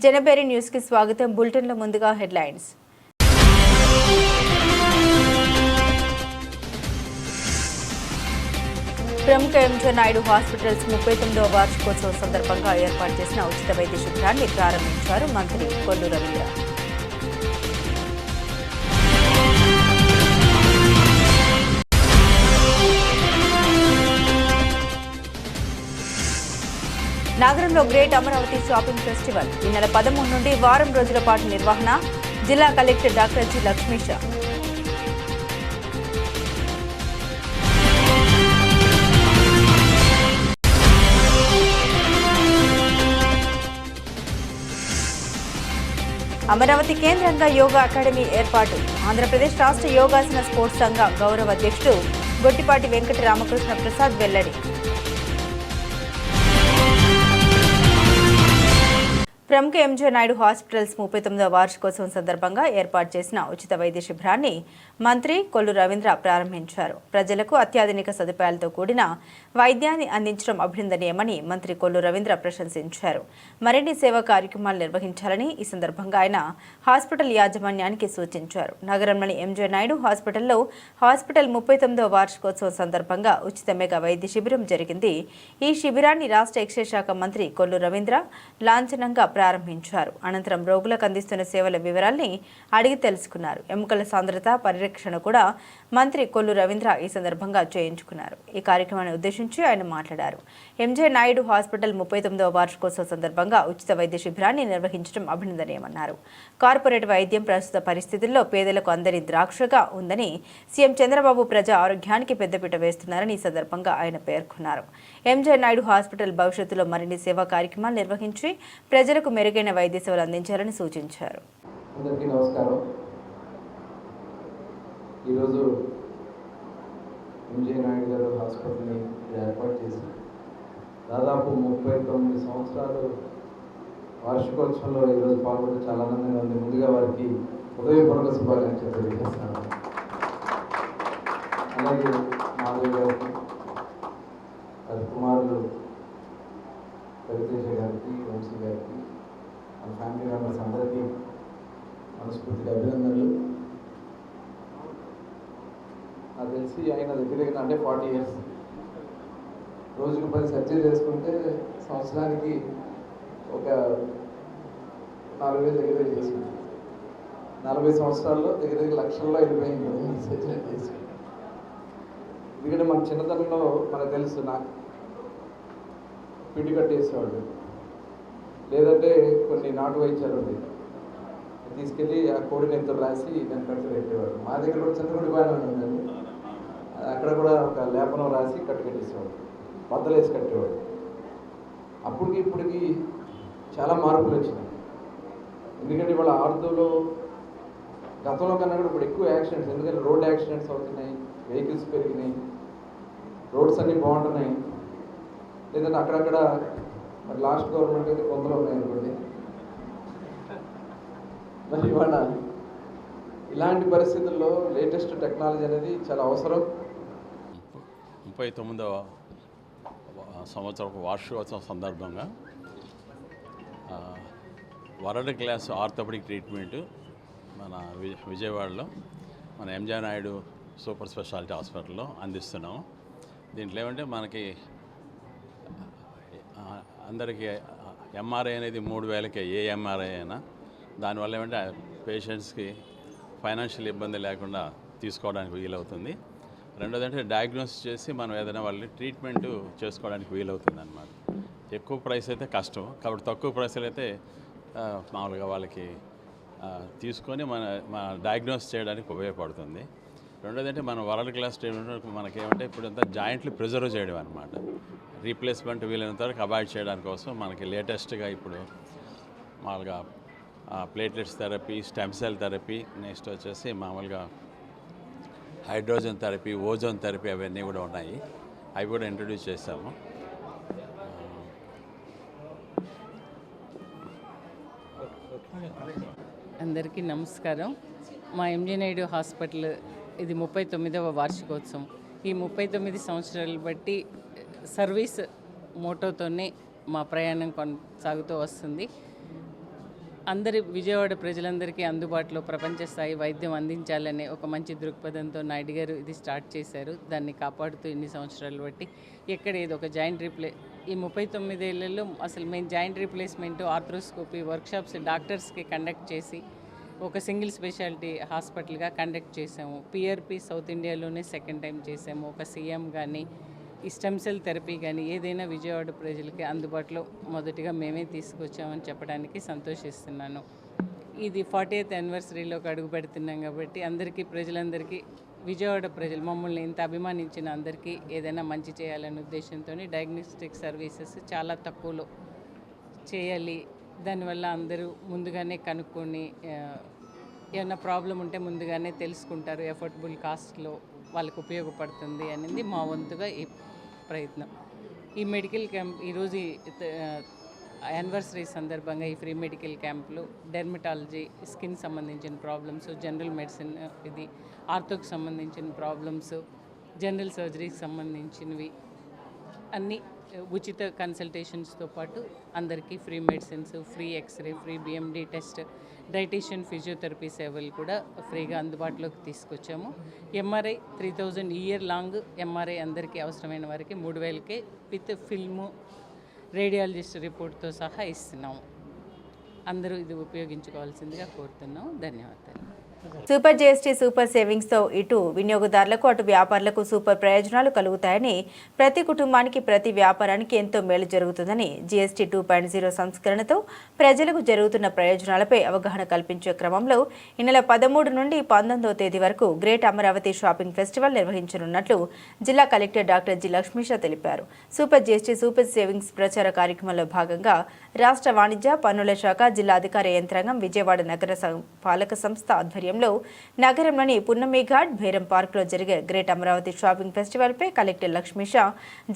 జనబేరి news కి స్వాగతం. బులెటిన్లో ముందుగా హెడ్లైన్స్. ప్రముఖ ఎంజే నాయుడు హాస్పిటల్స్ 39వ వార్షికోత్సవం సందర్భంగా ఏర్పాటు చేసిన ఉచిత వైద్య శిబిరాన్ని ప్రారంభించారు మంత్రి కొల్లు రవీంద్ర. నగరంలో గ్రేట్ అమరావతి షాపింగ్ ఫెస్టివల్ ఈ నెల 13 నుండి వారం రోజుల పాటు నిర్వహణ. జిల్లా collector doctor G Lakshmisha. Amaravati కేంద్రంగా యోగా అకాడమీ ఏర్పాటు. ఆంధ్రప్రదేశ్ రాష్ట్ర యోగాసన స్పోర్ట్స్ సంఘ గౌరవ అధ్యక్షుడు గొట్టిపాటి వెంకట రామకృష్ణ ప్రసాద్ వెల్లడి. ప్రముఖ ఎంజే నాయుడు హాస్పిటల్స్ 39వ వార్షికోత్సవం సందర్భంగా ఏర్పాటు చేసిన ఉచిత వైద్య శిబిరాన్ని మంత్రి కొల్లు రవీంద్ర ప్రారంభించారు. ప్రజలకు అత్యాధునిక సదుపాయాలతో కూడిన వైద్యాన్ని అందించడం అభినందనీయమని మంత్రి కొల్లు రవీంద్ర ప్రశంసించారు. మరిన్ని సేవా కార్యక్రమాలు నిర్వహించాలని ఈ సందర్భంగా ఆయన హాస్పిటల్ యాజమాన్యానికి సూచించారు. నగరంలోని ఎంజే నాయుడు హాస్పిటల్లో హాస్పిటల్ 39వ వార్షికోత్సవం సందర్భంగా ఉచిత మెగా వైద్య శిబిరం జరిగింది. ఈ శిబిరాన్ని రాష్ట్ర ఎక్సైజ్ శాఖ మంత్రి కొల్లు రవీంద్ర లాంఛనంగా ప్రారంభించారు. అనంతరం రోగులకు అందిస్తున్న సేవల వివరాల్ని అడిగి తెలుసుకున్నారు. ఎముకల సాంద్రత పరిరక్షణ కూడా మంత్రి కొల్లు రవీంద్ర ఈ సందర్భంగా చేయించుకున్నారు. ఈ కార్యక్రమాన్ని ఉద్దేశించి ఆయన మాట్లాడారు. ఎంజే నాయుడు హాస్పిటల్ 39వ వార్షికోత్సవం సందర్భంగా ఉచిత వైద్య శిబిరాన్ని నిర్వహించడం అభినందనీయమన్నారు. కార్పొరేట్ వైద్యం ప్రస్తుత పరిస్థితుల్లో పేదలకు అందరి ద్రాక్షగా ఉందని సీఎం చంద్రబాబు ప్రజా ఆరోగ్యానికి పెద్దపీట వేస్తున్నారని ఈ సందర్భంగా ఆయన పేర్కొన్నారు. ఎంజే నాయుడు హాస్పిటల్ భవిష్యత్తులో మరిన్ని సేవా కార్యక్రమాలు నిర్వహించి ప్రజలకు మెరుగైన వైద్య సేవలు అందించాలని సూచించారు. అందరికీ నమస్కారం. ఈరోజు ఎంజే నాయుడు గారు హాస్పిటల్ని ఏర్పాటు చేసి దాదాపు 39 సంవత్సరాలు వార్షికోత్సవంలో ఈరోజు పాల్గొనడం చాలా ఆనందంగా ఉంది. ముందుగా వారికి హృదయపూర్వక శుభాకాంక్షలు తెలియజేస్తున్నాను. అలాగే మాధవ్ గారికి, వారి కుమారులు రవితేజ గారికి, వంశీ గారికి, మన ఫ్యామిలీ మెంబర్స్ అందరికీ మనస్ఫూర్తిగా అభినందనలు. నాకు తెలిసి ఆయన దగ్గర అంటే 40 ఇయర్స్ రోజుకు 10 సర్జరీ చేసుకుంటే సంవత్సరానికి ఒక 4,000 దగ్గర చేసింది. 40 సంవత్సరాల్లో దగ్గర లక్షల్లో వెళ్ళిపోయింది సర్జరీ చేసి. ఎందుకంటే మన చిన్నతనంలో మనకు తెలుసు, నాకు పిండి కట్టేసేవాళ్ళు, లేదంటే కొన్ని నాటు వైద్యాలు ఉండేవి, తీసుకెళ్ళి ఆ కోడిని ఎంతో రాసి దాన్ని కట్టు పెట్టేవాడు. మా దగ్గర కూడా చింతకుండి బాగానే ఉందండి, అక్కడ కూడా ఒక లేపనం రాసి కట్టు కట్టేసేవాడు, బద్దలు వేసి కట్టేవాడు. అప్పటికి ఇప్పటికి చాలా మార్పులు వచ్చినాయి. ఎందుకంటే వాళ్ళ ఆర్తోలో గతంలో కన్నా కూడా ఇప్పుడు ఎక్కువ యాక్సిడెంట్స్, ఎందుకంటే రోడ్ యాక్సిడెంట్స్ అవుతున్నాయి, వెహికల్స్ పెరిగినాయి, రోడ్స్ అన్నీ బాగుంటున్నాయి. లేదంటే అక్కడక్కడ మరి లాస్ట్ గవర్నమెంట్ అయితే కొందరు ఉన్నాయనుకోండి. మరి ఇవాళ ఇలాంటి పరిస్థితుల్లో లేటెస్ట్ టెక్నాలజీ అనేది చాలా అవసరం. 39వ సంవత్సరపు వార్షికోత్సవం సందర్భంగా వరల్డ్ క్లాస్ ఆర్థోపెడిక్ ట్రీట్మెంట్ మన విజయవాడలో మన ఎంజే నాయుడు సూపర్ స్పెషాలిటీ హాస్పిటల్లో అందిస్తున్నాము. దీంట్లో ఏమంటే మనకి అందరికీ ఎంఆర్ఐ అనేది 3,000కే, ఏ ఎంఆర్ఐ అయినా. దానివల్ల ఏమంటే పేషెంట్స్కి ఫైనాన్షియల్ ఇబ్బంది లేకుండా తీసుకోవడానికి వీలవుతుంది. రెండోది అంటే డయాగ్నోస్ చేసి మనం ఏదైనా వాళ్ళని ట్రీట్మెంట్ చేసుకోవడానికి వీలవుతుంది అన్నమాట. ఎక్కువ ప్రైస్ అయితే కష్టం, కాబట్టి తక్కువ ప్రైస్లో అయితే మామూలుగా వాళ్ళకి తీసుకొని మన డయాగ్నోస్ చేయడానికి ఉపయోగపడుతుంది. రెండోది అంటే మనం వరల్డ్ క్లాస్ ట్రీట్మెంట్ మనకేమంటే ఇప్పుడు అంతా జాయింట్లు ప్రిజర్వ్ చేయడం అనమాట. రీప్లేస్మెంట్ వీలైనంత వరకు అవాయిడ్ చేయడానికి కోసం మనకి లేటెస్ట్గా ఇప్పుడు మామూలుగా platelets therapy, stem cell therapy, next వచ్చేసి మామూలుగా హైడ్రోజన్ థెరపీ, ఓజోన్ థెరపీ అవన్నీ కూడా ఉన్నాయి. అవి కూడా ఇంట్రడ్యూస్ చేస్తాము. అందరికీ నమస్కారం. మా ఎంజే నాయుడు హాస్పిటల్ ఇది 39వ వార్షికోత్సవం. ఈ 39 సంవత్సరాలు బట్టి సర్వీస్ మోటోతోనే మా ప్రయాణం కొనసాగుతూ వస్తుంది. అందరి విజయవాడ ప్రజలందరికీ అందుబాటులో ప్రపంచ స్థాయి వైద్యం అందించాలనే ఒక మంచి దృక్పథంతో నాయుడు గారు ఇది స్టార్ట్ చేశారు. దాన్ని కాపాడుతూ ఇన్ని సంవత్సరాలు బట్టి ఎక్కడ ఏదో ఒక జాయింట్ ఈ 39 ఏళ్లలో అసలు మేము జాయింట్ రీప్లేస్మెంట్, ఆర్థ్రోస్కోపీ వర్క్షాప్స్ డాక్టర్స్కి కండక్ట్ చేసి ఒక సింగిల్ స్పెషాలిటీ హాస్పిటల్గా కండక్ట్ చేసాము. పిఆర్పి సౌత్ ఇండియాలోనే సెకండ్ టైం చేసాము. ఒక సీఎం కానీ ఈ స్టెమ్ సెల్ థెరపీ కానీ ఏదైనా విజయవాడ ప్రజలకి అందుబాటులో మొదటిగా మేమే తీసుకొచ్చామని చెప్పడానికి సంతోషిస్తున్నాను. ఇది 40th యానివర్సరీలోకి అడుగు పెడుతున్నాం కాబట్టి ప్రజలందరికీ విజయవాడ ప్రజలు మమ్మల్ని ఇంత అభిమానించిన అందరికీ ఏదైనా మంచి చేయాలనే ఉద్దేశంతో డయాగ్నోస్టిక్ సర్వీసెస్ చాలా తక్కువలో చేయాలి. దానివల్ల అందరూ ముందుగానే కనుక్కొని ఏమైనా ప్రాబ్లం ఉంటే ముందుగానే తెలుసుకుంటారు. ఎఫోర్డబుల్ కాస్ట్లో వాళ్ళకు ఉపయోగపడుతుంది అనేది మా వంతుగా ఈ ప్రయత్నం. ఈ మెడికల్ క్యాంప్ ఈరోజు యానివర్సరీ సందర్భంగా ఈ ఫ్రీ మెడికల్ క్యాంప్లో డెర్మటాలజీ, స్కిన్ సంబంధించిన ప్రాబ్లమ్స్, జనరల్ మెడిసిన్, ఇది ఆర్థోకి సంబంధించిన ప్రాబ్లమ్స్, జనరల్ సర్జరీకి సంబంధించినవి అన్నీ ఉచిత కన్సల్టేషన్స్తో పాటు అందరికీ free medicines, free X-ray, free BMD test, dietitian, physiotherapy సేవలు కూడా ఫ్రీగా అందుబాటులోకి తీసుకొచ్చాము. ఎంఆర్ఐ 3000 ఇయర్ లాంగ్ ఎంఆర్ఐ అందరికీ అవసరమైన వారికి 3000కే విత్ ఫిల్ము, రేడియాలజిస్ట్ రిపోర్ట్తో సహా ఇస్తున్నాము. అందరూ ఇది ఉపయోగించుకోవాల్సిందిగా కోరుతున్నాం. ధన్యవాదాలు. సూపర్ జీఎస్టీ సూపర్ సేవింగ్స్తో ఇటు వినియోగదారులకు అటు వ్యాపారులకు సూపర్ ప్రయోజనాలు కలుగుతాయని, ప్రతి కుటుంబానికి ప్రతి వ్యాపారానికి ఎంతో మేలు జరుగుతుందని జీఎస్టీ 2.0 సంస్కరణతో ప్రజలకు జరుగుతున్న ప్రయోజనాలపై అవగాహన కల్పించే క్రమంలో ఈ నెల 13 నుండి 19వ తేదీ వరకు గ్రేట్ అమరావతి షాపింగ్ ఫెస్టివల్ నిర్వహించనున్నట్లు జిల్లా కలెక్టర్ డాక్టర్ జి లక్ష్మీష తెలిపారు. సూపర్ జీఎస్టీ సూపర్ సేవింగ్స్ ప్రచార కార్యక్రమంలో భాగంగా రాష్ట్ర వాణిజ్య పన్నుల శాఖ జిల్లా అధికార యంత్రాంగం విజయవాడ నగర పాలక సంస్థ ఆధ్వర్యంలో నగరంలోని పున్నమిఘాట్ భైరం పార్కులో జరిగే గ్రేట్ అమరావతి షాపింగ్ ఫెస్టివల్పై collector Lakshmisha,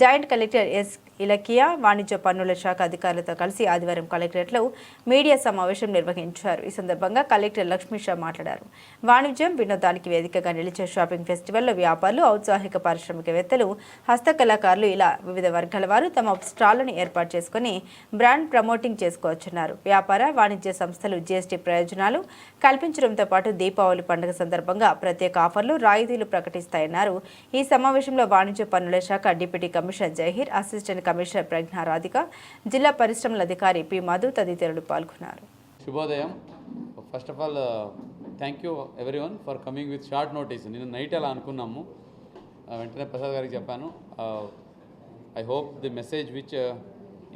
joint collector S Ilakkiya, వాణిజ్య పన్నుల శాఖ అధికారులతో కలిసి ఆదివారం కలెక్టరేట్లో మీడియా సమావేశం నిర్వహించారు. ఈ సందర్భంగా కలెక్టర్ లక్ష్మీషా మాట్లాడారు. వాణిజ్యం, వినోదానికి వేదికగా నిలిచే షాపింగ్ ఫెస్టివల్లో వ్యాపారులు, ఔత్సాహిక పారిశ్రామికవేత్తలు, హస్తకళాకారులు ఇలా వివిధ వర్గాల వారు తమ స్టాళ్లను ఏర్పాటు చేసుకుని బ్రాండ్ ప్రమోటింగ్ చేసుకోవచ్చున్నారు. వ్యాపార, వాణిజ్య సంస్థలు జీఎస్టీ ప్రయోజనాలు కల్పించడంతో పాటు దీపావళి పండుగ సందర్భంగా ప్రత్యేక ఆఫర్లు, రాయితీలు ప్రకటిస్తాయన్నారు. ఈ సమావేశంలో వాణిజ్య పన్నుల శాఖ deputy commissioner Zaheer, assistant commissioner Pragna Radhika, జిల్లా పరిశ్రమల అధికారి పి మధు తదితరులు పాల్గొన్నారు. శుభోదయం. First of all thank you everyone for coming with short notice. నేను నైట్ అలా అనుకున్నాము, వెంటనే ప్రసాద్ గారికి చెప్పాను. I hope the message which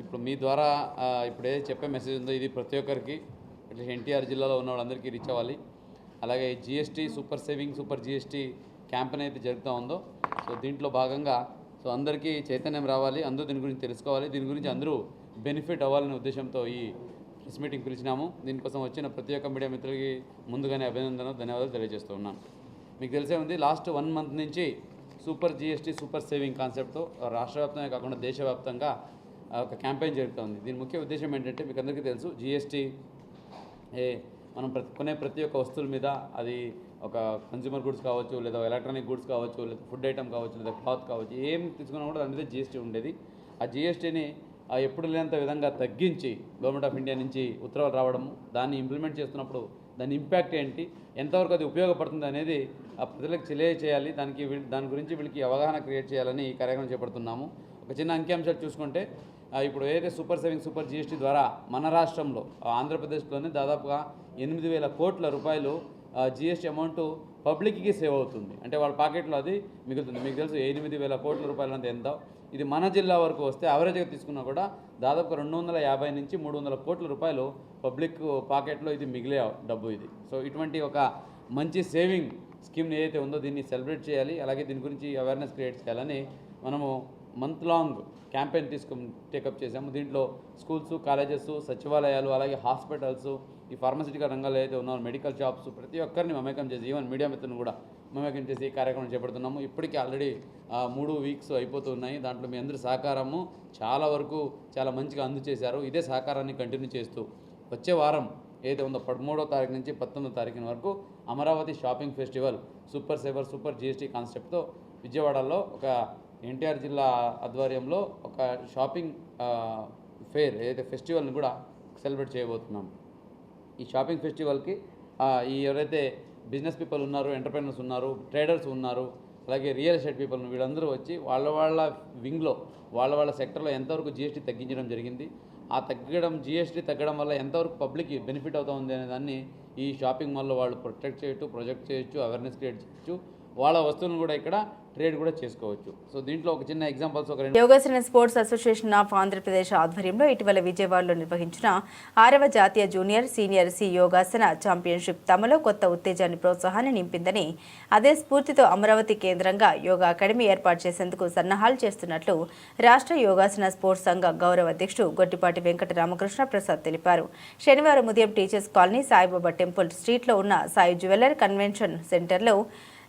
ఇప్పుడు మీ ద్వారా ఇప్పుడు ఏదైతే చెప్పే మెసేజ్ ఉందో ఇది ప్రతి ఒక్కరికి, అట్లీస్ట్ ఎన్టీఆర్ జిల్లాలో ఉన్న వాళ్ళందరికీ రీచ్ అవ్వాలి. అలాగే GST super saving, super GST campaign అయితే జరుగుతూ ఉందో, సో దీంట్లో భాగంగా సో అందరికీ చైతన్యం రావాలి, అందరూ దీని గురించి తెలుసుకోవాలి, దీని గురించి అందరూ బెనిఫిట్ అవ్వాలనే ఉద్దేశంతో ఈ ప్రెస్ మీటింగ్ పిలిచినాము. దీనికోసం వచ్చిన ప్రతి ఒక్క మీడియా మిత్రులకి ముందుగానే అభినందనలు, ధన్యవాదాలు తెలియజేస్తూ ఉన్నాను. మీకు తెలిసే ఉంది, లాస్ట్ 1 మంత్ నుంచి సూపర్ జీఎస్టీ సూపర్ సేవింగ్ కాన్సెప్ట్తో రాష్ట్ర వ్యాప్తంగా కాకుండా దేశవ్యాప్తంగా ఒక క్యాంపెయిన్ జరుగుతుంది. దీని ముఖ్య ఉద్దేశం ఏంటంటే మీకు అందరికీ తెలుసు, జీఎస్టీ మనం కొనే ప్రతి ఒక్క వస్తువుల మీద, అది ఒక కన్జ్యూమర్ గూడ్స్ కావచ్చు, లేదా ఎలక్ట్రానిక్ గూడ్స్ కావచ్చు, లేదా ఫుడ్ ఐటమ్ కావచ్చు, లేదా క్లాత్ కావచ్చు, ఏం తీసుకున్నా కూడా దాని మీద జీఎస్టీ ఉండేది. ఆ జీఎస్టీని ఎప్పుడు లేనంత విధంగా తగ్గించి గవర్నమెంట్ ఆఫ్ ఇండియా నుంచి ఉత్తర్వులు రావడము, దాన్ని ఇంప్లిమెంట్ చేస్తున్నప్పుడు దాని ఇంపాక్ట్ ఏంటి, ఎంతవరకు అది ఉపయోగపడుతుంది అనేది ఆ ప్రజలకు తెలియజేయాలి. దాని గురించి వీళ్ళకి అవగాహన క్రియేట్ చేయాలని ఈ కార్యక్రమం చేపడుతున్నాము. ఒక చిన్న అంకిఅంశాలు చూసుకుంటే, ఇప్పుడు ఏదైతే సూపర్ సేవింగ్ సూపర్ జీఎస్టీ ద్వారా మన రాష్ట్రంలో ఆంధ్రప్రదేశ్లోనే దాదాపుగా 8,000 కోట్ల రూపాయలు జీఎస్టీ అమౌంట్ పబ్లిక్కి సేవ్ అవుతుంది. అంటే వాళ్ళ పాకెట్లో అది మిగులుతుంది. మీకు తెలుసు 8,000 కోట్ల రూపాయలు అంటే ఎంత. ఇది మన జిల్లా వరకు వస్తే యావరేజ్గా తీసుకున్నా కూడా దాదాపు 250 నుంచి 300 కోట్ల రూపాయలు పబ్లిక్ పాకెట్లో ఇది మిగిలే డబ్బు ఇది. సో ఇటువంటి ఒక మంచి సేవింగ్ స్కీమ్ని ఏదైతే ఉందో దీన్ని సెలబ్రేట్ చేయాలి. అలాగే దీని గురించి అవేర్నెస్ క్రియేట్ చేయాలని మనము మంత్ లాంగ్ క్యాంపెయిన్ టేకప్ చేసాము. దీంట్లో స్కూల్స్, కాలేజెస్, సచివాలయాలు, అలాగే హాస్పిటల్స్, ఈ ఫార్మసిటికల్ రంగాల్లో ఏదైతే ఉన్నారో మెడికల్ షాప్స్, ప్రతి ఒక్కరిని మమేకం చేసి, ఈవెన్ మీడియా మిత్రులను కూడా మమేకం చేసి ఈ కార్యక్రమం చేపడుతున్నాము. ఇప్పటికీ ఆల్రెడీ 3 వీక్స్ అయిపోతున్నాయి. దాంట్లో మీ అందరి సహకారము చాలా వరకు చాలా మంచిగా అందజేశారు. ఇదే సహకారాన్ని కంటిన్యూ చేస్తూ వచ్చే వారం ఏదైతే ఉందో 13వ తారీఖు నుంచి 19వ తారీఖు వరకు Amaravati shopping festival super saver super GST కాన్సెప్ట్తో విజయవాడలో ఒక ఎన్టీఆర్ జిల్లా ఆధ్వర్యంలో ఒక షాపింగ్ ఫేర్ ఏదైతే ఫెస్టివల్ని కూడా సెలబ్రేట్ చేయబోతున్నాం. ఈ షాపింగ్ ఫెస్టివల్కి ఈ ఎవరైతే బిజినెస్ పీపుల్ ఉన్నారు, ఎంటర్ప్రైనర్స్ ఉన్నారు, ట్రేడర్స్ ఉన్నారు, అలాగే రియల్ ఎస్టేట్ పీపుల్ వీళ్ళందరూ వచ్చి వాళ్ళ వింగ్లో వాళ్ళ సెక్టర్లో ఎంతవరకు జీఎస్టీ తగ్గించడం జరిగింది, ఆ జీఎస్టీ తగ్గడం వల్ల ఎంతవరకు పబ్లిక్కి బెనిఫిట్ అవుతుంది అనే దాన్ని ఈ షాపింగ్ మాల్లో వాళ్ళు ప్రొజెక్ట్ చేయొచ్చు, అవేర్నెస్ క్రియేట్ చేయొచ్చు, వాళ్ళ వస్తువులను కూడా ఇక్కడ ట్రేడ్ కూడా చేసుకోవచ్చు. సో దీంట్లో ఒక చిన్న ఎగ్జాంపుల్స్ ఒక Yogasana sports association of Andhra Pradesh ఆధ్వర్యంలో ఇటీవల విజయవాడలో నిర్వహించిన 6వ జాతీయ జూనియర్ సీనియర్ సి యోగాసన ఛాంపియన్షిప్ తమలో కొత్త ఉత్తేజాన్ని ప్రోత్సాహాన్ని నింపిందని, అదే స్ఫూర్తితో అమరావతి కేంద్రంగా యోగా అకాడమీ ఏర్పాటు చేసేందుకు సన్నాహాలు చేస్తున్నట్లు రాష్ట్ర యోగాసన స్పోర్ట్స్ సంఘ గౌరవ అధ్యక్షుడు గొట్టిపాటి వెంకట రామకృష్ణ ప్రసాద్ తెలిపారు. శనివారం ఉదయం టీచర్స్ కాలనీ సాయిబాబా టెంపుల్ స్ట్రీట్లో ఉన్న సాయి జ్యువెలర్ కన్వెన్షన్ సెంటర్లో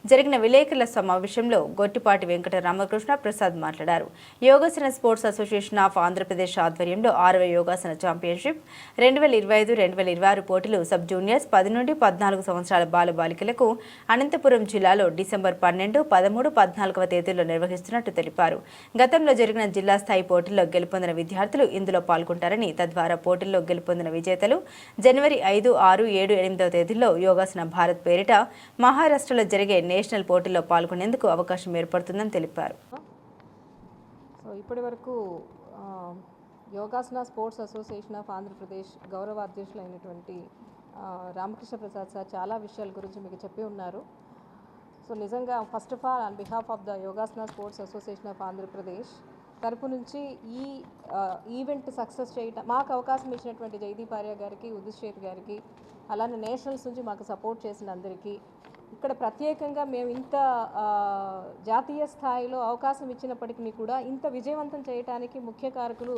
జరిగిన విలేకరుల సమావేశంలో గొట్టిపాటి వెంకట రామకృష్ణ ప్రసాద్ మాట్లాడారు. Yogasana sports association of Andhra Pradesh ఆధ్వర్యంలో 6వ యోగాసన ఛాంపియన్షిప్ 2025-2026 పోటీలు సబ్ జూనియర్స్ 10 నుండి 14 సంవత్సరాల బాలబాలికలకు అనంతపురం జిల్లాలో డిసెంబర్ 12, 13, 14వ తేదీల్లో నిర్వహిస్తున్నట్టు తెలిపారు. గతంలో జరిగిన జిల్లా స్థాయి పోటీల్లో గెలుపొందిన విద్యార్థులు ఇందులో పాల్గొంటారని, తద్వారా పోటీల్లో గెలుపొందిన విజేతలు జనవరి 5, 6, 7, 8వ తేదీల్లో యోగాసన భారత్ పేరిట మహారాష్ట్రలో జరిగే నేషనల్ పోటీల్లో పాల్గొనేందుకు అవకాశం ఏర్పడుతుందని తెలిపారు. సో ఇప్పటి వరకు yogasana sports association of Andhra Pradesh గౌరవ అధ్యక్షులైనటువంటి రామకృష్ణ ప్రసాద్ సార్ చాలా విషయాల గురించి మీకు చెప్పి ఉన్నారు. సో నిజంగా first of all on behalf of the yogasana sports association of Andhra Pradesh తరపు నుంచి ఈ ఈవెంట్ సక్సెస్ చేయటం మాకు అవకాశం ఇచ్చినటువంటి జయదీప్ ఆర్య గారికి, ఉదిత్ గారికి, అలానే నేషనల్స్ నుంచి మాకు సపోర్ట్ చేసిన అందరికీ, ఇక్కడ ప్రత్యేకంగా మేము ఇంత జాతీయ స్థాయిలో అవకాశం ఇచ్చినప్పటికీ కూడా ఇంత విజయవంతం చేయడానికి ముఖ్య కారకులు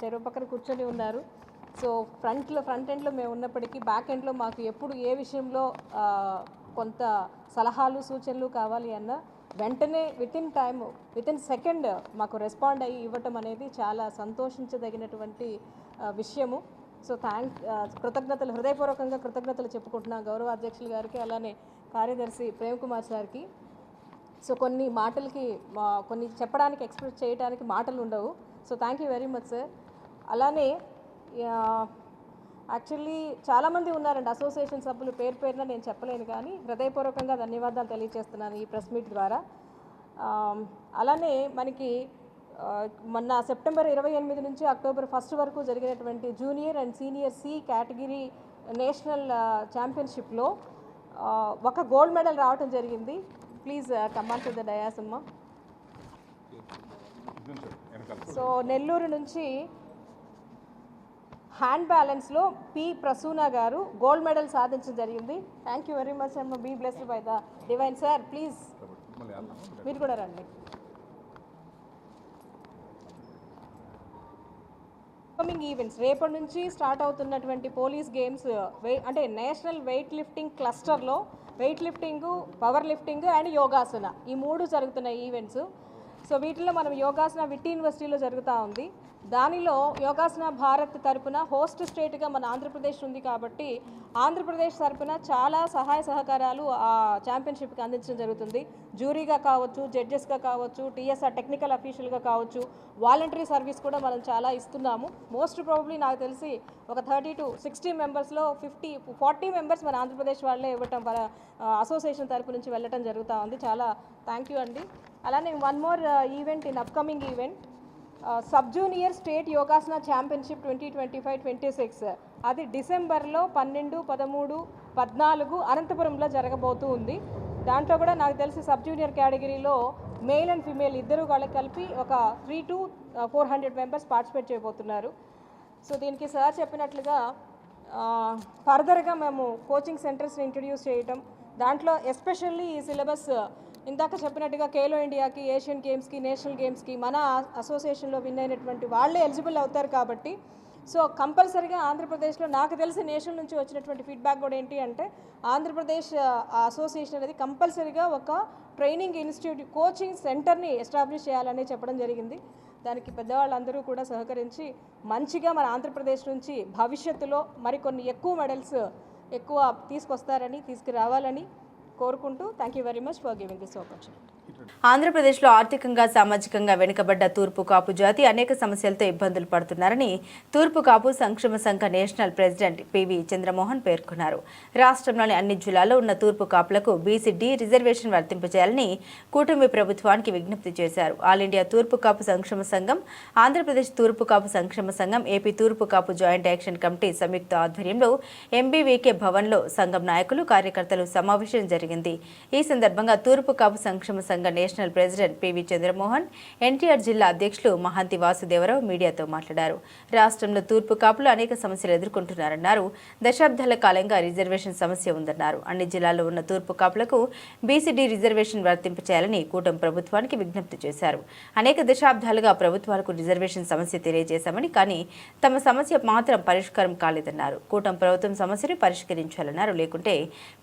చెరువు పక్కన కూర్చొని ఉన్నారు. సో ఫ్రంట్ ఎండ్లో మేము ఉన్నప్పటికీ బ్యాక్ ఎండ్లో మాకు ఎప్పుడు ఏ విషయంలో కొంత సలహాలు సూచనలు కావాలి అన్న వెంటనే వితిన్ సెకండ్ మాకు రెస్పాండ్ అయ్యి ఇవ్వటం అనేది చాలా సంతోషించదగినటువంటి విషయము. సో హృదయపూర్వకంగా కృతజ్ఞతలు చెప్పుకుంటున్నాం గౌరవ అధ్యక్షులు గారికి, అలానే కార్యదర్శి ప్రేమ్ కుమార్ సార్కి. సో కొన్ని చెప్పడానికి ఎక్స్ప్రెస్ చేయడానికి మాటలు ఉండవు. So thank you very much sir. అలానే యాక్చువల్లీ చాలామంది ఉన్నారండి అసోసియేషన్ సభ్యులు, పేరున నేను చెప్పలేను, కానీ హృదయపూర్వకంగా ధన్యవాదాలు తెలియజేస్తున్నాను ఈ ప్రెస్ మీట్ ద్వారా. అలానే మనకి మొన్న సెప్టెంబర్ 28 నుంచి అక్టోబర్ 1 వరకు జరిగినటువంటి junior and senior C category national ఛాంపియన్షిప్లో ఒక గోల్డ్ మెడల్ రావటం జరిగింది. Please come on to the dais అమ్మ. సో నెల్లూరు నుంచి హ్యాండ్ బ్యాలెన్స్లో పి ప్రసూన గారు గోల్డ్ మెడల్ సాధించడం జరిగింది. థ్యాంక్ యూ వెరీ మచ్ అమ్మ. Be blessed by the divine. Sir please మీరు కూడా రండి. అప్కమింగ్ ఈవెంట్స్ రేపటి నుంచి స్టార్ట్ అవుతున్నటువంటి పోలీస్ గేమ్స్ అంటే నేషనల్ వెయిట్ లిఫ్టింగ్ క్లస్టర్లో weightlifting, powerlifting and yogasana ఈ 3 జరుగుతున్నాయి ఈవెంట్స్. సో వీటిలో మనం యోగాసన విట్టి యూనివర్సిటీలో జరుగుతూ ఉంది. దానిలో యోగాసన భారత్ తరపున హోస్ట్ స్టేట్గా మన ఆంధ్రప్రదేశ్ ఉంది కాబట్టి ఆంధ్రప్రదేశ్ తరపున చాలా సహాయ సహకారాలు ఆ ఛాంపియన్షిప్కి అందించడం జరుగుతుంది. జ్యూరీగా కావచ్చు, జడ్జెస్గా కావచ్చు, టీఎస్ఆర్ టెక్నికల్ అఫీషియల్గా కావచ్చు, వాలంటరీ సర్వీస్ కూడా మనం చాలా ఇస్తున్నాము. మోస్ట్ ప్రాబబ్లీ నాకు తెలిసి ఒక 30 to 60 మెంబర్స్లో 40 మెంబర్స్ మన ఆంధ్రప్రదేశ్ వాళ్ళే ఇవ్వటం అసోసియేషన్ తరపు నుంచి వెళ్ళటం జరుగుతూ ఉంది. చాలా థ్యాంక్ యూ అండి. అలానే one more event in upcoming event sub junior state yogasana championship 2025-26 అది డిసెంబర్లో 12, 13, 14 అనంతపురంలో జరగబోతూ ఉంది. దాంట్లో కూడా నాకు తెలిసి సబ్ జూనియర్ కేటగిరీలో మేల్ అండ్ ఫీమేల్ ఇద్దరు వాళ్ళకి కలిపి ఒక 300 to 400 మెంబర్స్ పార్టిసిపేట్ చేయబోతున్నారు. సో దీనికి సార్ చెప్పినట్లుగా ఫర్దర్గా మేము కోచింగ్ సెంటర్స్ని ఇంట్రడ్యూస్ చేయటం, దాంట్లో ఎస్పెషల్లీ ఈ సిలబస్ ఇందాక చెప్పినట్టుగా ఖేలో ఇండియాకి, ఏషియన్ గేమ్స్కి, నేషనల్ గేమ్స్కి మన అసోసియేషన్లో విన్ అయినటువంటి వాళ్ళే ఎలిజిబుల్ అవుతారు కాబట్టి సో కంపల్సరీగా ఆంధ్రప్రదేశ్లో నాకు తెలిసి నేషనల్ నుంచి వచ్చినటువంటి ఫీడ్బ్యాక్ కూడా ఏంటి అంటే ఆంధ్రప్రదేశ్ అసోసియేషన్ అనేది కంపల్సరీగా ఒక ట్రైనింగ్ ఇన్స్టిట్యూట్ కోచింగ్ సెంటర్ని ఎస్టాబ్లిష్ చేయాలని చెప్పడం జరిగింది. దానికి పెద్దవాళ్ళందరూ కూడా సహకరించి మంచిగా మన ఆంధ్రప్రదేశ్ నుంచి భవిష్యత్తులో మరికొన్ని ఎక్కువ మెడల్స్ తీసుకొస్తారని తీసుకురావాలని కోరుకుంటూ thank you very much for giving this opportunity. ఆంధ్రప్రదేశ్లో ఆర్థికంగా సామాజికంగా వెనుకబడ్డ తూర్పు కాపు జాతి అనేక సమస్యలతో ఇబ్బందులు పడుతున్నారని తూర్పు కాపు సంక్షేమ సంఘ నేషనల్ ప్రెసిడెంట్ పివి చంద్రమోహన్ పేర్కొన్నారు. రాష్ట్రంలోని అన్ని జిల్లాల్లో ఉన్న తూర్పు కాపులకు బీసీ-డి రిజర్వేషన్ వర్తింపజేయాలని కూటమి ప్రభుత్వానికి విజ్ఞప్తి చేశారు. ఆల్ ఇండియా తూర్పు కాపు సంక్షేమ సంఘం, ఆంధ్రప్రదేశ్ తూర్పు కాపు సంక్షేమ సంఘం, ఏపీ తూర్పు కాపు జాయింట్ యాక్షన్ కమిటీ సంయుక్త ఆధ్వర్యంలో ఎంబీవీకే భవన్లో సంఘం నాయకులు, కార్యకర్తలు సమావేశం జరిగింది. ఈ సందర్భంగా తూర్పు కాపు సంక్షేమ సంఘ national president PV Chandramohan, NTR జిల్లా అధ్యక్షులు మహాంతి వాసుదేవరావు మీడియాతో మాట్లాడారు. రాష్ట్రంలో తూర్పు కాపులు అనేక సమస్యలు ఎదుర్కొంటున్నారన్నారు. దశాబ్దాల కాలంగా రిజర్వేషన్ సమస్య ఉందన్నారు. అన్ని జిల్లాల్లో ఉన్న తూర్పు కాపులకు బీసీ-డి రిజర్వేషన్ వర్తింపచేయాలని కూటమి ప్రభుత్వానికి విజ్ఞప్తి చేశారు. అనేక దశాబ్దాలుగా ప్రభుత్వాలకు రిజర్వేషన్ సమస్య తెలియజేశామని, కానీ తమ సమస్య మాత్రం పరిష్కారం కాలేదన్నారు. కూటమి ప్రభుత్వం సమస్యను పరిష్కరించాలన్నారు. లేకుంటే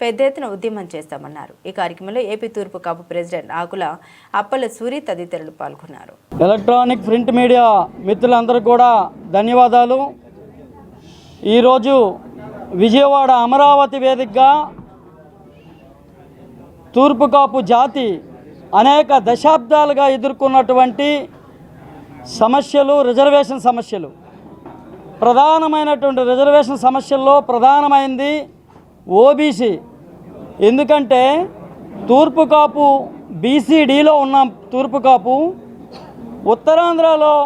పెద్ద ఎత్తున ఉద్యమం చేస్తామన్నారు. ఈ కార్యక్రమంలో ఏపీ తూర్పు కాపు ప్రెసిడెంట్ ఆకుల అప్పల సూరి తదితరులు పాల్గొన్నారు. ఎలక్ట్రానిక్ ప్రింట్ మీడియా మిత్రులందరికీ కూడా ధన్యవాదాలు. ఈరోజు విజయవాడ అమరావతి వేదికగా తూర్పు కాపు జాతి అనేక దశాబ్దాలుగా ఎదుర్కొన్నటువంటి సమస్యలు, రిజర్వేషన్ సమస్యలు, ప్రధానమైనటువంటి రిజర్వేషన్ సమస్యల్లో ప్రధానమైనది ఓబీసీ. ఎందుకంటే తూర్పు కాపు బీసీ-డిలో ఉన్న తూర్పు కాపు, ఉత్తరాంధ్రలో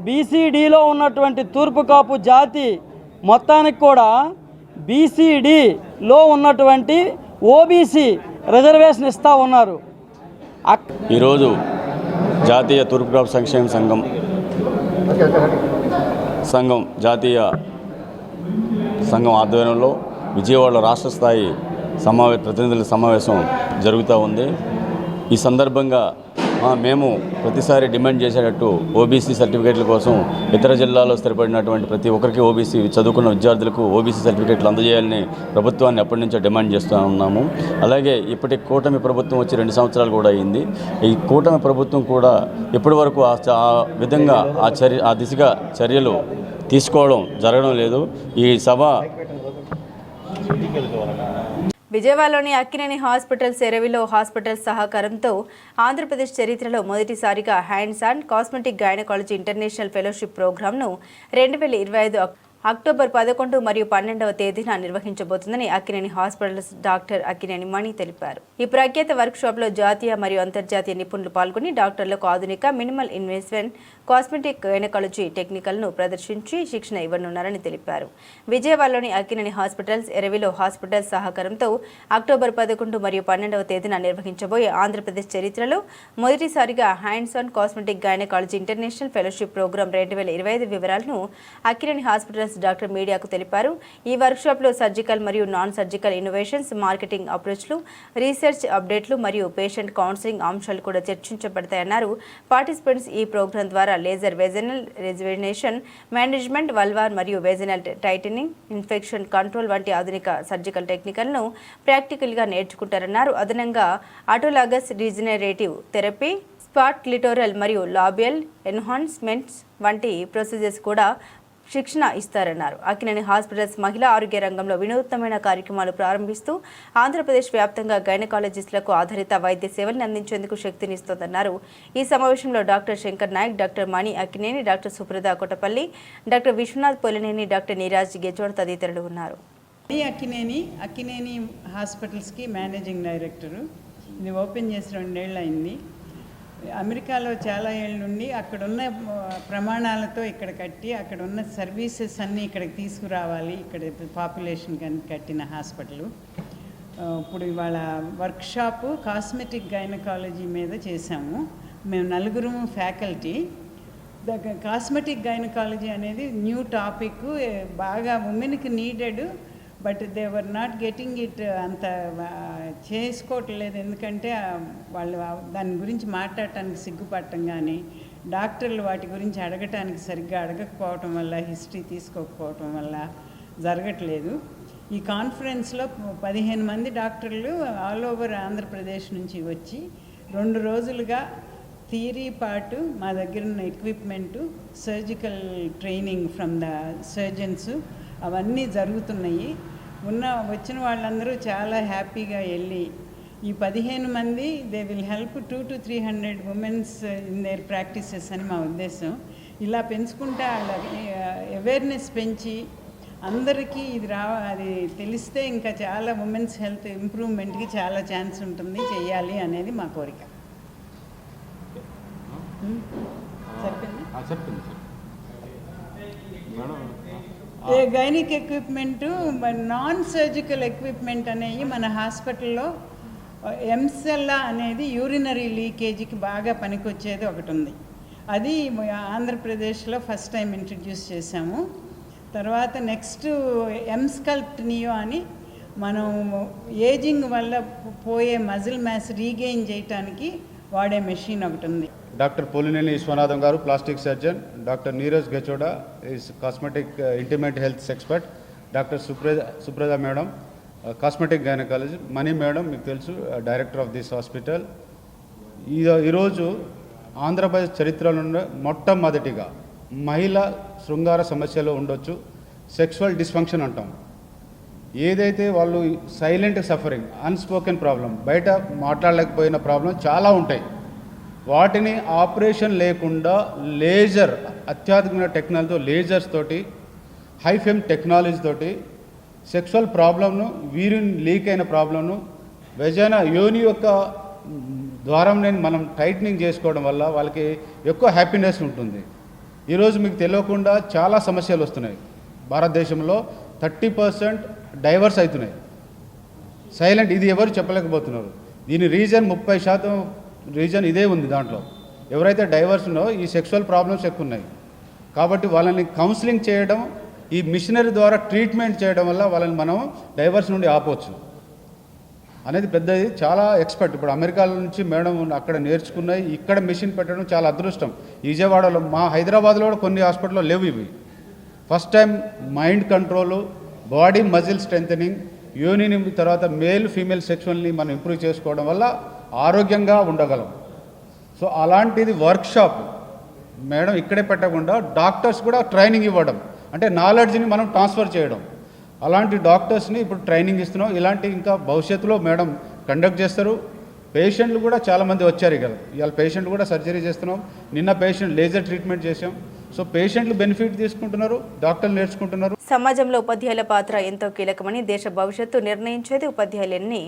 బీసీ-డిలో ఉన్నటువంటి తూర్పు కాపు జాతి మొత్తానికి కూడా బీసీ-డిలో ఉన్నటువంటి ఓబీసీ రిజర్వేషన్ ఇస్తూ ఉన్నారు. ఈరోజు జాతీయ తూర్పు కాపు సంక్షేమ సంఘం జాతీయ సంఘం ఆధ్వర్యంలో విజయవాడలో రాష్ట్ర స్థాయి ప్రతినిధుల సమావేశం జరుగుతూ ఉంది. ఈ సందర్భంగా మేము ప్రతిసారి డిమాండ్ చేసేటట్టు ఓబీసీ సర్టిఫికేట్ల కోసం ఇతర జిల్లాలో స్థిరపడినటువంటి ప్రతి ఒక్కరికి ఓబీసీ చదువుకున్న విద్యార్థులకు ఓబీసీ సర్టిఫికేట్లు అందజేయాలని ప్రభుత్వాన్ని ఎప్పటి నుంచో డిమాండ్ చేస్తూ ఉన్నాము. అలాగే ఇప్పటి కూటమి ప్రభుత్వం వచ్చి 2 సంవత్సరాలు కూడా అయింది. ఈ కూటమి ప్రభుత్వం కూడా ఇప్పటి వరకు ఆ విధంగా ఆ దిశగా చర్యలు తీసుకోవడం జరగడం లేదు. ఈ సభ విజయవాడలోని అక్కినేని హాస్పిటల్స్, ఎరవిలో హాస్పిటల్స్ సహకారంతో ఆంధ్రప్రదేశ్ చరిత్రలో మొదటిసారిగా hands and cosmetic gynaecology international fellowship ప్రోగ్రామ్ను 2025 అక్టోబర్ 11 మరియు 12వ తేదీన నిర్వహించబోతుందని అక్కినేని హాస్పిటల్స్ డాక్టర్ అక్కినేని మణి తెలిపారు. ఈ ప్రఖ్యాత వర్క్షాప్లో జాతీయ మరియు అంతర్జాతీయ నిపుణులు పాల్గొని డాక్టర్లకు ఆధునిక మినిమల్ ఇన్వెస్ట్మెంట్ కాస్మెటిక్ గైనకాలజీ టెక్నికల్ను ప్రదర్శించి శిక్షణ ఇవ్వనున్నారని తెలిపారు. విజయవాడలోని అక్కినేని హాస్పిటల్స్, ఎరవిలో హాస్పిటల్స్ సహకారంతో అక్టోబర్ 11 మరియు 12వ తేదీన నిర్వహించబోయే ఆంధ్రప్రదేశ్ చరిత్రలో మొదటిసారిగా hands on cosmetic gynaecology international fellowship programme 2025 వివరాలను అక్కినేని హాస్పిటల్స్ డాక్టర్ మీడియాకు తెలిపారు. ఈ వర్క్షాప్లో సర్జికల్ మరియు నాన్ సర్జికల్ ఇన్నోవేషన్స్, మార్కెటింగ్ అప్రోచ్లు, రీసెర్చ్ అప్డేట్లు మరియు పేషెంట్ కౌన్సిలింగ్ అంశాలు కూడా చర్చించబడతాయన్నారు. పార్టిసిపెంట్స్ ఈ ప్రోగ్రాం ద్వారా laser vaginal rejuvenation management, vulvar మరియు వెజనల్ టైటనింగ్, ఇన్ఫెక్షన్ కంట్రోల్ వంటి ఆధునిక సర్జికల్ టెక్నికల్ను ప్రాక్టికల్గా నేర్చుకుంటారన్నారు. అదనంగా autologous regenerative therapy, spot clitoral మరియు లాబియల్ ఎన్హాన్స్మెంట్స్ వంటి ప్రొసీజర్స్ కూడా శిక్షణ ఇస్తారన్నారు. అక్కినేని హాస్పిటల్స్ మహిళా ఆరోగ్య రంగంలో వినూత్నమైన కార్యక్రమాలు ప్రారంభిస్తూ ఆంధ్రప్రదేశ్ వ్యాప్తంగా గైనకాలజిస్టులకు ఆధారిత వైద్య సేవలను అందించేందుకు శక్తినిస్తోందన్నారు. ఈ సమావేశంలో doctor Shankar Nayak, doctor Mani Akkineni, doctor Suprada Kottapalli, doctor Viswanath Polineni, doctor Neeraj Gejod తదితరులు ఉన్నారు. అక్కినేని హాస్పిటల్స్కి మేనేజింగ్ డైరెక్టరు. ఇది ఓపెన్ చేసి 2 ఏళ్ళు అయింది. అమెరికాలో చాలా ఏళ్ళ నుండి అక్కడున్న ప్రమాణాలతో ఇక్కడ కట్టి అక్కడున్న సర్వీసెస్ అన్నీ ఇక్కడికి తీసుకురావాలి, ఇక్కడ పాపులేషన్ కట్టిన హాస్పిటల్. ఇప్పుడు ఇవాళ వర్క్షాపు కాస్మెటిక్ గైనకాలజీ మీద చేశాము. మేము 4 ఫ్యాకల్టీ. కాస్మెటిక్ గైనకాలజీ అనేది న్యూ టాపిక్, బాగా ఉమెన్కి needed. But they were not getting it, అంత చేసుకోవట్లేదు. ఎందుకంటే వాళ్ళు దాని గురించి మాట్లాడటానికి సిగ్గుపడటం కానీ, డాక్టర్లు వాటి గురించి అడగటానికి సరిగ్గా అడగకపోవటం వల్ల, హిస్టరీ తీసుకోకపోవటం వల్ల జరగట్లేదు. ఈ కాన్ఫరెన్స్లో 15 మంది డాక్టర్లు ఆల్ ఓవర్ ఆంధ్రప్రదేశ్ నుంచి వచ్చి 2 రోజులుగా థియరీ పార్ట్, మా దగ్గర ఉన్న equipment, surgical training from the surgeons అవన్నీ జరుగుతున్నాయి. వచ్చిన వాళ్ళందరూ చాలా హ్యాపీగా వెళ్ళి ఈ 15 మంది they will help 200 to 300 women's in there practices అని మా ఉద్దేశం. ఇలా పెంచుకుంటే వాళ్ళ అవేర్నెస్ పెంచి అందరికీ ఇది అది తెలిస్తే ఇంకా చాలా ఉమెన్స్ హెల్త్ ఇంప్రూవ్మెంట్కి చాలా ఛాన్స్ ఉంటుంది, చెయ్యాలి అనేది మా కోరిక. Gynaec equipment, non surgical equipment అనేవి మన హాస్పిటల్లో ఎంసెల్లా అనేది యూరినరీ లీకేజీకి బాగా పనికొచ్చేది ఒకటి ఉంది. అది ఆంధ్రప్రదేశ్లో ఫస్ట్ టైం ఇంట్రడ్యూస్ చేశాము. తర్వాత నెక్స్ట్ ఎంస్కల్ప్ట్ నియో అని మనం ఏజింగ్ వల్ల పోయే మజిల్ మ్యాస్ రీగెయిన్ చేయటానికి వాడే మెషిన్ ఒకటి ఉంది. Doctor Polineni Viswanatham garu plastic surgeon, doctor Neeraj Gechoda is cosmetic intimate health expert, doctor Supraja madam cosmetic gynaecology, Mani madam మీకు తెలుసు డైరెక్టర్ ఆఫ్ దిస్ హాస్పిటల్. ఈరోజు ఆంధ్రప్రదేశ్ చరిత్రలో మొట్టమొదటిగా మహిళా శృంగార సమస్యలు ఉండొచ్చు, సెక్సువల్ డిస్ఫంక్షన్ అంటాం. ఏదైతే వాళ్ళు సైలెంట్ సఫరింగ్, అన్స్పోకెన్ ప్రాబ్లం, బయట మాట్లాడలేకపోయిన ప్రాబ్లం చాలా ఉంటాయి. వాటిని ఆపరేషన్ లేకుండా లేజర్, అత్యాధునిక టెక్నాలజీతో లేజర్స్ తోటి, హైఫెమ్ టెక్నాలజీ తోటి సెక్సువల్ ప్రాబ్లంను, యూరిన్ లీక్ అయిన ప్రాబ్లంను వెజైనా యోని యొక్క ద్వారంని మనం టైట్నింగ్ చేసుకోవడం వల్ల వాళ్ళకి ఎక్కువ హ్యాపీనెస్ ఉంటుంది. ఈరోజు మీకు తెలియకుండా చాలా సమస్యలు వస్తున్నాయి. భారతదేశంలో 30% డైవర్స్ అవుతున్నాయి సైలెంట్. ఇది ఎవరు చెప్పలేకపోతున్నారు. దీని రీజన్ 30% రీజన్ ఇదే ఉంది. దాంట్లో ఎవరైతే డైవర్స్ ఉన్నారో ఈ సెక్సువల్ ప్రాబ్లమ్స్ ఎక్కువ ఉన్నాయి. కాబట్టి వాళ్ళని కౌన్సిలింగ్ చేయడం, ఈ మిషనరీ ద్వారా ట్రీట్మెంట్ చేయడం వల్ల వాళ్ళని మనం డైవర్స్ నుండి ఆపవచ్చు అనేది పెద్దది. చాలా ఎక్స్పర్ట్. ఇప్పుడు అమెరికా నుంచి మేడం అక్కడ నేర్చుకున్నాయి, ఇక్కడ మిషన్ పెట్టడం చాలా అదృష్టం. విజయవాడలో, మా హైదరాబాద్లో కూడా కొన్ని హాస్పిటల్లో లేవు ఇవి. First time mind control, body muscle strengthening, యోనిని తర్వాత మేల్ ఫీమేల్ సెక్షువల్ని మనం ఇంప్రూవ్ చేసుకోవడం వల్ల ఆరోగ్యంగా ఉండగలం. సో అలాంటిది వర్క్షాప్ మేడం ఇక్కడే పెట్టకుండా డాక్టర్స్ కూడా ట్రైనింగ్ ఇవ్వడం, అంటే నాలెడ్జ్ని మనం ట్రాన్స్ఫర్ చేయడం. అలాంటి డాక్టర్స్ని ఇప్పుడు ట్రైనింగ్ ఇస్తున్నాం. ఇలాంటి ఇంకా భవిష్యత్తులో మేడం కండక్ట్ చేస్తారు. పేషెంట్లు కూడా చాలామంది వచ్చారు. ఇవాళ పేషెంట్లు కూడా సర్జరీ చేస్తున్నాం. నిన్న పేషెంట్ లేజర్ ట్రీట్మెంట్ చేసాం. సో పేషెంట్లు బెనిఫిట్ తీసుకుంటున్నారు, డాక్టర్లు నేర్చుకుంటున్నారు. సమాజంలో ఉపాధ్యాయుల పాత్ర ఎంతో కీలకమని, దేశ భవిష్యత్తు నిర్ణయించేది ఉపాధ్యాయులని,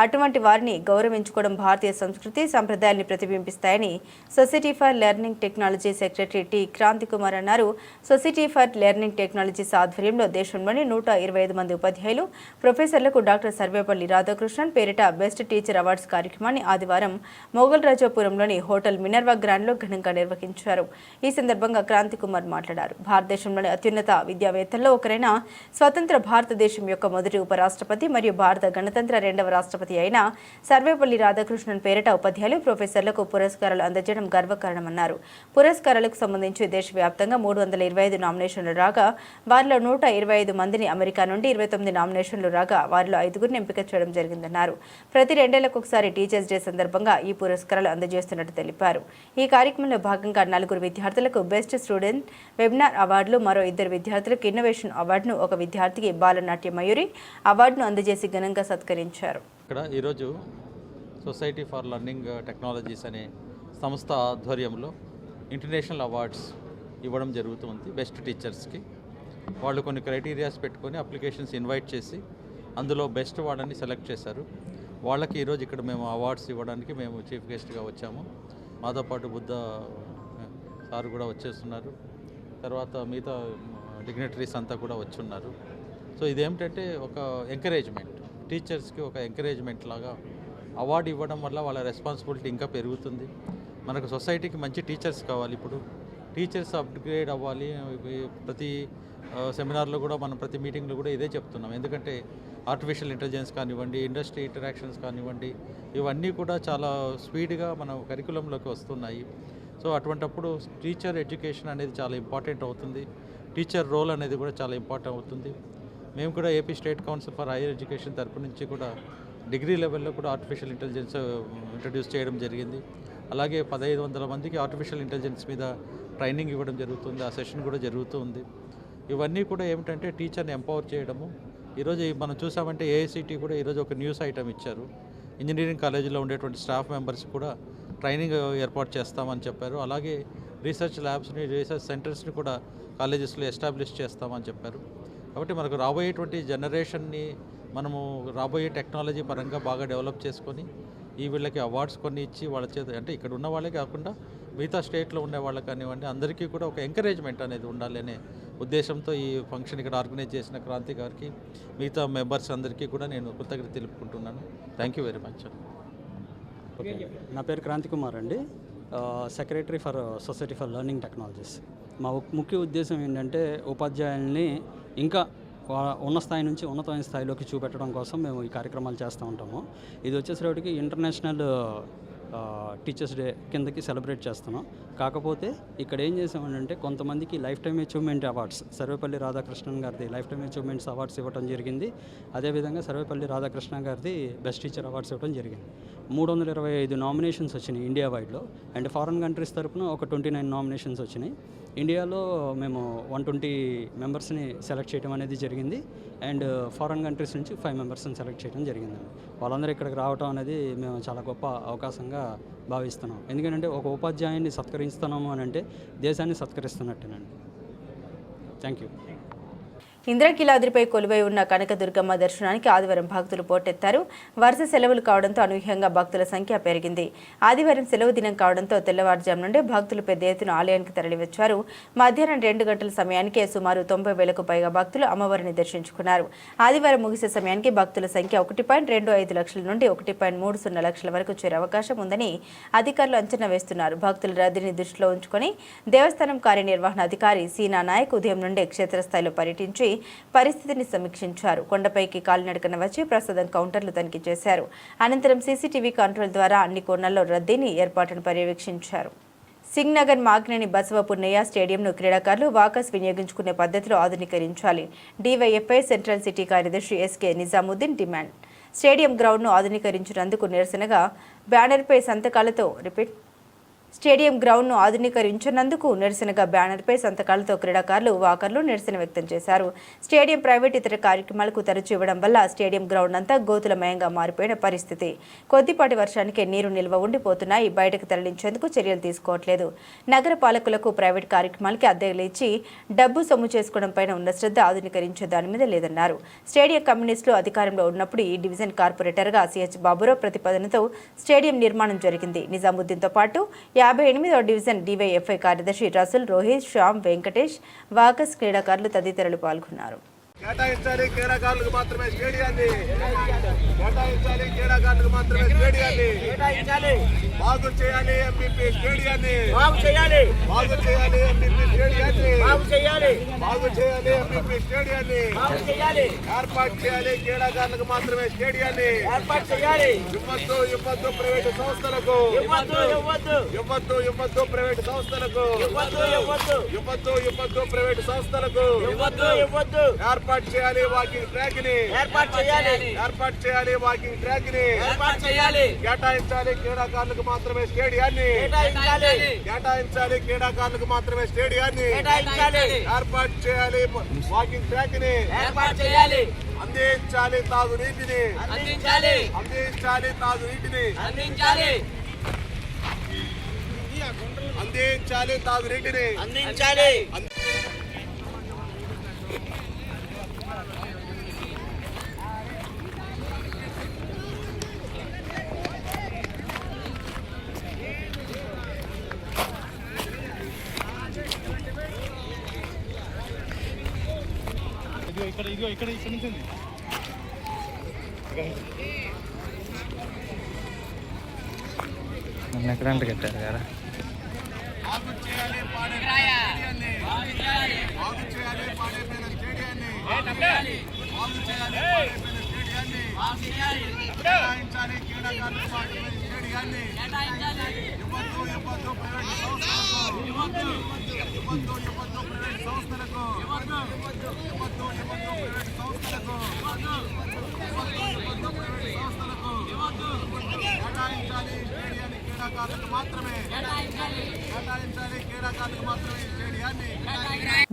అటువంటి వారిని గౌరవించుకోవడం భారతీయ సంస్కృతి సంప్రదాయాన్ని ప్రతిబింబిస్తాయని society for learning technology secretary T Kranthi Kumar అన్నారు. సొసైటీ ఫర్ లెర్నింగ్ టెక్నాలజీస్ ఆధ్వర్యంలో దేశంలోని 125 మంది ఉపాధ్యాయులు, ప్రొఫెసర్లకు డాక్టర్ సర్వేపల్లి రాధాకృష్ణన్ పేరిట బెస్ట్ టీచర్ అవార్డ్స్ కార్యక్రమాన్ని ఆదివారం మొగల్ రాజాపురంలోని హోటల్ మినర్వా గ్రాండ్లో ఘనంగా నిర్వహించారు. ఈ సందర్భంగా క్రాంతి కుమార్ మాట్లాడారు. భారతదేశంలోని అత్యున్నత విద్యావేత్తల్లో ఒకరైన, స్వతంత్ర భారతదేశం యొక్క మొదటి ఉపరాష్ట్రపతి మరియు భారత గణతంత్ర 2వ రాష్ట్రపతి అయిన సర్వేపల్లి రాధాకృష్ణన్ పేరిట ఉపాధ్యాయులు, ప్రొఫెసర్లకు పురస్కారాలు అందజేయడం గర్వకారణమన్నారు. పురస్కారాలకు సంబంధించి దేశవ్యాప్తంగా 325 నామినేషన్లు రాగా వారిలో 125 మందిని అమెరికా నుండి, 29 నామినేషన్లు రాగా వారిలో 5గురిని ఎంపిక చేయడం జరిగిందన్నారు. ప్రతి 2 ఏళ్లకు ఒకసారి టీచర్స్ డే సందర్భంగా ఈ పురస్కారాలు అందజేస్తున్నట్టు తెలిపారు. ఈ కార్యక్రమంలో భాగంగా 4 విద్యార్థులకు బెస్ట్ స్టూడెంట్ వెబినార్ అవార్డులు, మరో 2 విద్యార్థులకు ఇన్నోవేషన్ అవార్డును, ఒక విద్యార్థికి బాలనాట్య మయూరి అవార్డును అందజేసి ఘనంగా సత్కరించారు. ఇక్కడ ఈరోజు సొసైటీ ఫర్ లెర్నింగ్ టెక్నాలజీస్ అనే సంస్థ ఆధ్వర్యంలో ఇంటర్నేషనల్ అవార్డ్స్ ఇవ్వడం జరుగుతుంది. బెస్ట్ టీచర్స్కి వాళ్ళు కొన్ని క్రైటీరియాస్ పెట్టుకొని అప్లికేషన్స్ ఇన్వైట్ చేసి అందులో బెస్ట్ వాళ్ళని సెలెక్ట్ చేశారు. వాళ్ళకి ఈరోజు ఇక్కడ మేము అవార్డ్స్ ఇవ్వడానికి మేము చీఫ్ గెస్ట్గా వచ్చాము. మాతో పాటు బుద్ధ సార్ కూడా వచ్చేస్తున్నారు. తర్వాత మిగతా డిగ్నిటరీస్ అంతా కూడా వచ్చున్నారు. సో ఇదేమిటంటే ఒక ఎంకరేజ్మెంట్, టీచర్స్కి ఒక ఎంకరేజ్మెంట్ లాగా అవార్డు ఇవ్వడం వల్ల వాళ్ళ రెస్పాన్సిబిలిటీ ఇంకా పెరుగుతుంది. మనకు సొసైటీకి మంచి టీచర్స్ కావాలి. ఇప్పుడు టీచర్స్ అప్గ్రేడ్ అవ్వాలి. ప్రతి సెమినార్లో కూడా మనం ప్రతి మీటింగ్లో కూడా ఇదే చెప్తున్నాం. ఎందుకంటే ఆర్టిఫిషియల్ ఇంటెలిజెన్స్ కానివ్వండి, ఇండస్ట్రీ ఇంటరాక్షన్స్ కానివ్వండి, ఇవన్నీ కూడా చాలా స్పీడ్గా మన కరికులంలోకి వస్తున్నాయి. సో అటువంటప్పుడు టీచర్ ఎడ్యుకేషన్ అనేది చాలా ఇంపార్టెంట్ అవుతుంది. టీచర్ రోల్ అనేది కూడా చాలా ఇంపార్టెంట్ అవుతుంది. మేము కూడా AP state council for higher education తరపు నుంచి కూడా డిగ్రీ లెవెల్లో కూడా ఆర్టిఫిషియల్ ఇంటెలిజెన్స్ ఇంట్రడ్యూస్ చేయడం జరిగింది. అలాగే 1500 మందికి ఆర్టిఫిషియల్ ఇంటెలిజెన్స్ మీద ట్రైనింగ్ ఇవ్వడం జరుగుతుంది. ఆ సెషన్ కూడా జరుగుతూ ఉంది. ఇవన్నీ కూడా ఏమిటంటే టీచర్ని ఎంపవర్ చేయడము. ఈరోజు మనం చూసామంటే ఏఐసిటీ కూడా ఈరోజు ఒక న్యూస్ ఐటమ్ ఇచ్చారు. ఇంజనీరింగ్ కాలేజీలో ఉండేటువంటి స్టాఫ్ మెంబర్స్ కూడా ట్రైనింగ్ ఏర్పాటు చేస్తామని చెప్పారు. అలాగే రీసెర్చ్ ల్యాబ్స్ని, రీసెర్చ్ సెంటర్స్ని కూడా కాలేజెస్లో ఎస్టాబ్లిష్ చేస్తామని చెప్పారు. కాబట్టి మనకు రాబోయేటువంటి జనరేషన్ని మనము రాబోయే టెక్నాలజీ పరంగా బాగా డెవలప్ చేసుకొని వీళ్ళకి అవార్డ్స్ కొన్ని ఇచ్చి వాళ్ళ చేత, అంటే ఇక్కడ ఉన్న వాళ్ళే కాకుండా మిగతా స్టేట్లో ఉండే వాళ్ళకి కానివ్వండి, అందరికీ కూడా ఒక ఎంకరేజ్మెంట్ అనేది ఉండాలి అనే ఉద్దేశంతో ఈ ఫంక్షన్ ఇక్కడ ఆర్గనైజ్ చేసిన క్రాంతి గారికి, మిగతా మెంబర్స్ అందరికీ కూడా నేను కృతజ్ఞత తెలుపుకుంటున్నాను. Thank you very much. నా పేరు క్రాంతి కుమార్ అండి, secretary for society for learning technologies. మా ముఖ్య ఉద్దేశం ఏంటంటే ఉపాధ్యాయుల్ని ఇంకా ఉన్న స్థాయి నుంచి ఉన్నతమైన స్థాయిలోకి చూపెట్టడం కోసం మేము ఈ కార్యక్రమాలు చేస్తూ ఉంటాము. ఇది వచ్చేసరికి ఇంటర్నేషనల్ టీచర్స్ డే కిందకి సెలబ్రేట్ చేస్తున్నాం. కాకపోతే ఇక్కడ ఏం చేసామంటే కొంతమందికి life time achievement awards, Sarvepalli Radhakrishnan గారిది లైఫ్ టైమ్ అచీవ్మెంట్స్ అవార్డ్స్ ఇవ్వడం జరిగింది. అదేవిధంగా సర్వేపల్లి రాధాకృష్ణ గారిది బెస్ట్ టీచర్ అవార్డ్స్ ఇవ్వడం జరిగింది. 325 నామినేషన్స్ వచ్చినాయి ఇండియా వైడ్లో, అండ్ ఫారెన్ కంట్రీస్ తరఫున ఒక 29 నామినేషన్స్ వచ్చినాయి. ఇండియాలో మేము 120 మెంబర్స్ని సెలెక్ట్ చేయడం అనేది జరిగింది, అండ్ ఫారెన్ కంట్రీస్ నుంచి 5 మెంబర్స్ని సెలెక్ట్ చేయడం జరిగిందండి. వాళ్ళందరూ ఇక్కడికి రావడం అనేది మేము చాలా గొప్ప అవకాశంగా భావిస్తున్నాం. ఎందుకంటే ఒక ఉపాధ్యాయుని సత్కరిస్తున్నాము అని అంటే దేశాన్ని సత్కరిస్తున్నట్టేనండి. Thank you. ఇంద్రకీలాద్రిపై కొలువై ఉన్న కనకదుర్గమ్మ దర్శనానికి ఆదివారం భక్తులు పోటెత్తారు. వరుస సెలవులు కావడంతో అనూహ్యంగా భక్తుల సంఖ్య పెరిగింది. ఆదివారం సెలవు దినం కావడంతో తెల్లవారుజాము నుండి భక్తులు పెద్ద ఎత్తున ఆలయానికి తరలివచ్చారు. మధ్యాహ్నం 2 గంటల సమయానికే సుమారు 90,000కు పైగా భక్తులు అమ్మవారిని దర్శించుకున్నారు. ఆదివారం ముగిసే సమయానికి భక్తుల సంఖ్య 1.25 లక్షల నుండి 1.30 లక్షల వరకు చేరే అవకాశం ఉందని అధికారులు అంచనా వేస్తున్నారు. భక్తుల రద్దీని దృష్టిలో ఉంచుకొని దేవస్థానం కార్యనిర్వహణాధికారి సీనా నాయక్ ఉదయం నుండే క్షేత్రస్థాయిలో పర్యటించి పరిస్థితిని సమీక్షించారు. కొండపైకి కాలినడకన వచ్చి ప్రసాదం కౌంటర్లు తనిఖీ చేశారు. అనంతరం సీసీటీవీ కంట్రోల్ ద్వారా అన్ని కోణాల్లో రద్దీని ఏర్పాటును పర్యవేక్షించారు. సింగ్ నగర్ మాగ్నేని బసవ పున్నయ్య స్టేడియంను క్రీడాకారులు వాకర్స్ వినియోగించుకునే పద్ధతిలో ఆధునీకరించాలి. డీవైఎఫ్ఐ సెంట్రల్ సిటీ కార్యదర్శి ఎస్కే నిజాముద్దీన్ డిమాండ్. స్టేడియం గ్రౌండ్ను ఆధునీకరించినందుకు నిరసనగా బ్యానర్పై సంతకాలతో స్టేడియం గ్రౌండ్ను ఆధునీకరించినందుకు నిరసనగా బ్యానర్పై సంతకాలతో క్రీడాకారులు, వాకర్లు నిరసన వ్యక్తం చేశారు. స్టేడియం ప్రైవేట్ ఇతర కార్యక్రమాలకు తరచు ఇవ్వడం వల్ల స్టేడియం గ్రౌండ్ అంతా గోతులమయంగా మారిపోయిన పరిస్థితి. కొద్దిపాటి వర్షానికే నీరు నిల్వ ఉండిపోతున్నాయి. బయటకు తరలించేందుకు చర్యలు తీసుకోవట్లేదు. నగర పాలకులకు ప్రైవేట్ కార్యక్రమాలకి అద్దెలు ఇచ్చి డబ్బు సొమ్ము చేసుకోవడం పైన ఉన్న శ్రద్ధ ఆధునీకరించే దాని మీద లేదన్నారు. స్టేడియం కమ్యూనిస్టులు అధికారంలో ఉన్నప్పుడు ఈ డివిజన్ కార్పొరేటర్గా సిహెచ్ బాబురావు ప్రతిపాదనతో స్టేడియం నిర్మాణం జరిగింది. నిజాముద్దీన్తో పాటు 58వ డివిజన్ డీవైఎఫ్ఐ కార్యదర్శి రసూల్, రోహిత్, శ్యామ్, వెంకటేష్, వాకర్స్ క్రీడాకారులు తదితరులు పాల్గొన్నారు. కేటాయించాలి క్రీడాకారులకు మాత్రమే స్టేడియాన్ని, కేటాయించాలి క్రీడాకారులకు మాత్రమే స్టేడియాన్ని, బాగు చేయాలి ఎంపీపీ స్టేడియాన్ని, బాగు చేయాలి, బాగు చేయాలి ఎంపీపీ స్టేడియాన్ని, బాగు చేయాలి, బాగు చేయాలి ఎంపీపీ స్టేడియాన్ని, బాగు చేయాలి, ఏర్పాటు చేయాలి క్రీడాకారులకు మాత్రమే స్టేడియాన్ని, ఏర్పాటు చేయాలి. ఇవ్వద్దు ఇవ్వద్దు ప్రైవేటు సంస్థలకు, ఇవ్వద్దు ఇవ్వద్దు ఇవ్వద్దు ఇవ్వద్దు ప్రైవేటు సంస్థలకు, ఇవ్వద్దు ఇవ్వద్దు ఇవ్వద్దు ఇవ్వద్దు ప్రైవేటు సంస్థలకు, ఇవ్వద్దు ఇవ్వద్దు. ఏర్పాటు చేయాలి వాకింగ్ ట్రాక్ ని, ఏర్పాటు చేయాలి, ఏర్పాటు చేయాలి వాకింగ్ ట్రాక్ ని, ఏర్పాటు చేయాలి. కేటాయించాలి క్రీడాకారులకు మాత్రమే స్టేడియాన్ని, కేటాయించాలి, కేటాయించాలి క్రీడాకారులకు మాత్రమే స్టేడియాన్ని, కేటాయించాలి. ఏర్పాటు చేయాలి వాకింగ్ ట్రాక్ ని, ఏర్పాటు చేయాలి. అందించాలి తాగునీటిని, అందించాలి, అందించాలి తాగునీటిని, అందించాలి, అందించాలి తాగునీటిని, అందించాలి. ఇక్కడ నుంచి ఎక్కడంటే కట్టారు కదా.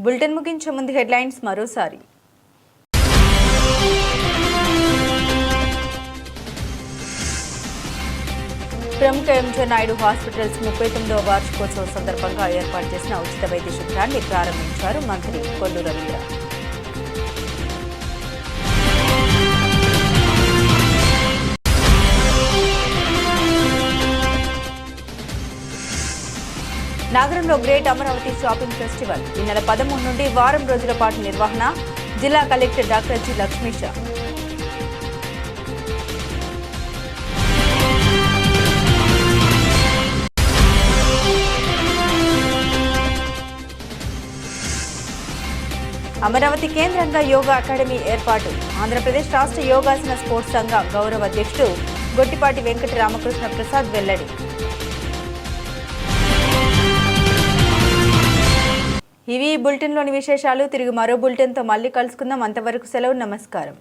బులెటిన్ ముగించే ముందు హెడ్లైన్స్ మరోసారి. ప్రముఖ ఎంజే నాయుడు హాస్పిటల్స్ 39వ వార్షికోత్సవం సందర్భంగా ఏర్పాటు చేసిన ఉచిత వైద్య శిబిరాన్ని ప్రారంభించారు మంత్రి కొల్లు రవీంద్ర. నగరంలో గ్రేట్ అమరావతి షాపింగ్ ఫెస్టివల్ ఈ నెల 13 నుండి వారం రోజుల పాటు నిర్వహణ. జిల్లా collector doctor G Lakshmisha. Amaravati కేంద్రంగా యోగా అకాడమీ ఏర్పాటు. ఆంధ్రప్రదేశ్ రాష్ట్ర యోగాసన స్పోర్ట్స్ సంఘ గౌరవ అధ్యక్షుడు గొట్టిపాటి వెంకట రామకృష్ణ ప్రసాద్ వెల్లడి. ఇవి బులెటిన్లోని విశేషాలు. తిరిగి మరో బులెటిన్తో మళ్ళీ కలుసుకుందాం. అంతవరకు సెలవు. నమస్కారం.